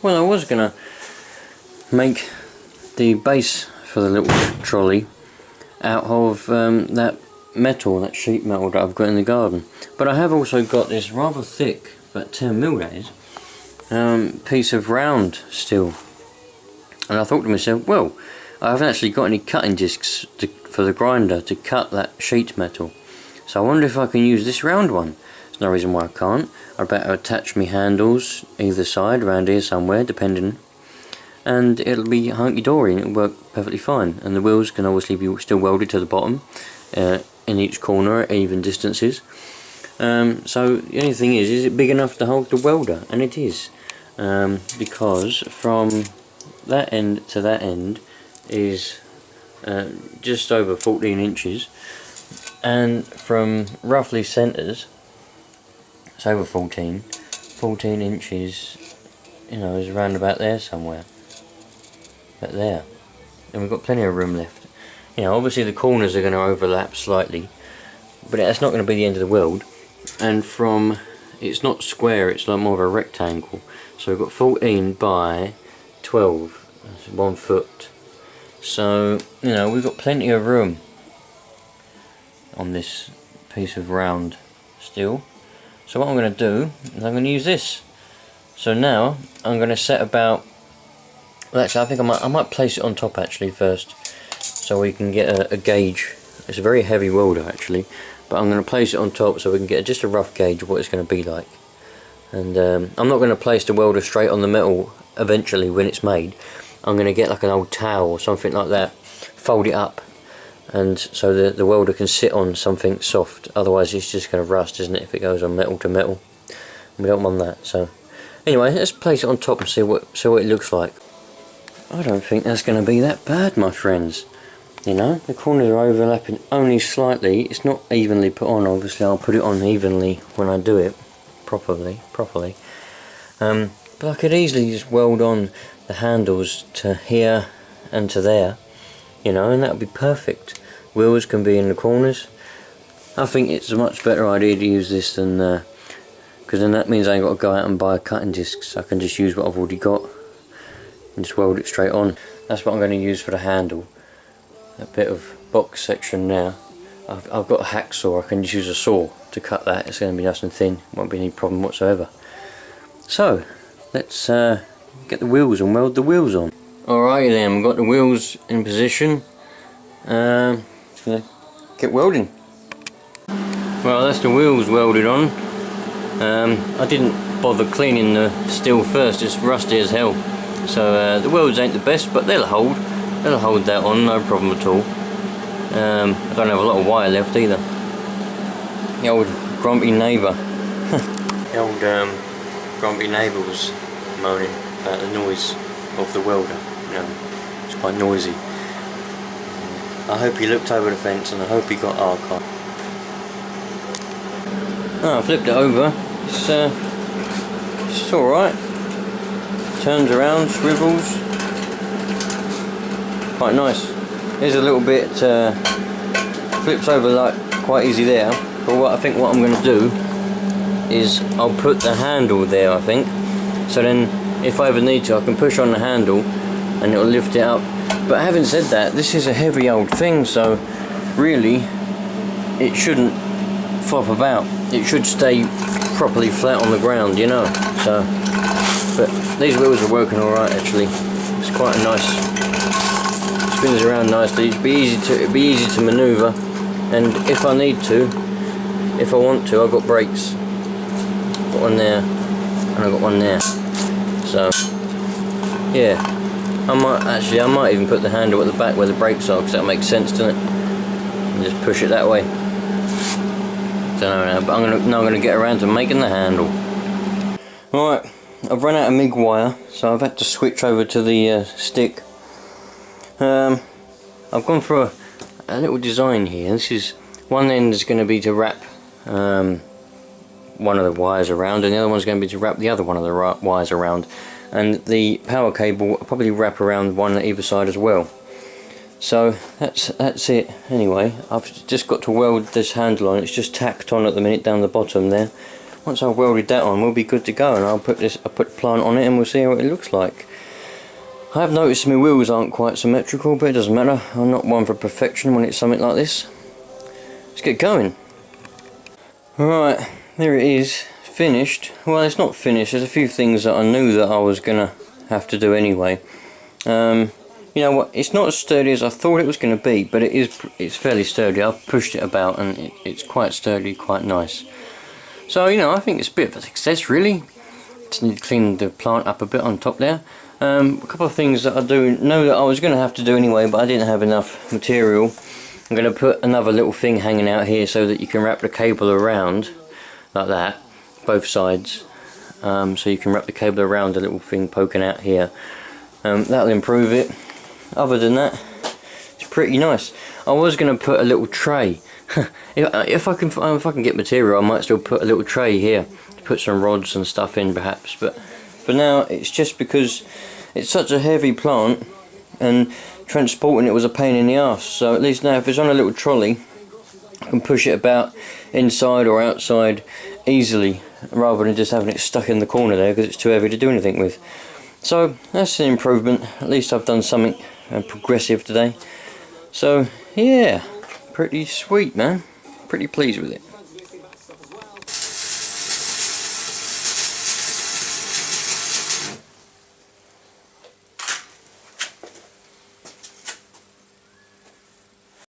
Well, I was gonna make the base for the little trolley out of that metal, that sheet metal that I've got in the garden. But I have also got this rather thick, about 10mm that is, piece of round steel. And I thought to myself, well, I haven't actually got any cutting discs for the grinder to cut that sheet metal. So I wonder if I can use this round one. There's no reason why I can't. I better attach my handles either side, around here somewhere, depending. And it'll be hunky-dory and it'll work perfectly fine. And the wheels can obviously be still welded to the bottom, in each corner at even distances. So the only thing is it big enough to hold the welder? And it is. Because from that end to that end is just over 14 inches. And from roughly centres, it's over 14 inches, you know, is around about there somewhere. About there. And we've got plenty of room left. You know, obviously the corners are going to overlap slightly, but that's not going to be the end of the world. And from, it's not square, it's like more of a rectangle. So we've got 14 by 12, that's 1 foot. So, you know, we've got plenty of room on this piece of round steel. So what I'm going to do is I'm going to use this. So now I'm going to set about, well, actually I think I might place it on top actually first, so we can get a gauge. It's a very heavy welder actually, but I'm going to place it on top so we can get just a rough gauge of what it's going to be like. And I'm not going to place the welder straight on the metal eventually when it's made. I'm going to get like an old towel or something like that, fold it up, and so the welder can sit on something soft. Otherwise it's just going to rust, isn't it, if it goes on metal to metal. We don't want that. So anyway, let's place it on top and see what it looks like. I don't think that's going to be that bad, my friends. You know, the corners are overlapping only slightly. It's not evenly put on. Obviously I'll put it on evenly when I do it properly. But I could easily just weld on the handles to here and to there, you know, and that would be perfect. Wheels can be in the corners. I think it's a much better idea to use this than, because then that means I ain't got to go out and buy cutting discs. I can just use what I've already got and just weld it straight on. That's what I'm going to use for the handle. That bit of box section there, I've got a hacksaw. I can just use a saw to cut that. It's going to be nice and thin, won't be any problem whatsoever. So let's get the wheels and weld the wheels on. Alrighty then, we've got the wheels in position. Just gonna get welding. Well, that's the wheels welded on. I didn't bother cleaning the steel first, it's rusty as hell. So the welds ain't the best, but they'll hold that on, no problem at all. I don't have a lot of wire left either. The old grumpy neighbour. The old grumpy neighbour was moaning about the noise of the welder. You know, it's quite noisy. I hope he looked over the fence and I hope he got archived. Oh, I flipped it over. It's alright. Turns around, swivels. Quite nice. There's a little bit, flips over like quite easy there. But what I'm going to do is I'll put the handle there, I think. So then if I ever need to, I can push on the handle and it'll lift it up. But having said that, this is a heavy old thing, so really it shouldn't flop about. It should stay properly flat on the ground, you know. So, but these wheels are working alright actually. It's quite a nice, spins around nicely. It'd be easy to manoeuvre, and if I need to, if I want to, I've got brakes. Got one there, and I've got one there. So, yeah. I might even put the handle at the back where the brakes are, because that makes sense, doesn't it? And just push it that way. Don't know now, but I'm gonna get around to making the handle. Right, I've run out of MIG wire, so I've had to switch over to the stick. I've gone for a little design here. This is, one end is going to be to wrap one of the wires around, and the other one's going to be to wrap the other one of the wires around. And the power cable will probably wrap around one at either side as well. So that's it. Anyway, I've just got to weld this handle on. It's just tacked on at the minute down the bottom there. once I've welded that on, we'll be good to go, and I'll put the plant on it and we'll see how it looks like. I have noticed my wheels aren't quite symmetrical, but it doesn't matter. I'm not one for perfection when it's something like this. Let's get going. Alright, there it is, finished. Well, it's not finished. There's a few things that I knew that I was gonna have to do anyway. You know what, it's not as sturdy as I thought it was going to be, but it's fairly sturdy. I've pushed it about and it's quite sturdy, quite nice. So, you know, I think it's a bit of a success really. Just need to clean the plant up a bit on top there. A couple of things that I do know that I was going to have to do anyway, but I didn't have enough material. I'm going to put another little thing hanging out here so that you can wrap the cable around, like that, both sides. So you can wrap the cable around the little thing poking out here. That'll improve it. Other than that, it's pretty nice. I was going to put a little tray. if I can get material, I might still put a little tray here to put some rods and stuff in perhaps, but for now it's just because it's such a heavy plant and transporting it was a pain in the arse. So at least now if it's on a little trolley, I can push it about inside or outside easily rather than just having it stuck in the corner there because it's too heavy to do anything with. So that's an improvement. At least I've done something progressive today. So yeah, pretty sweet, man. Pretty pleased with it.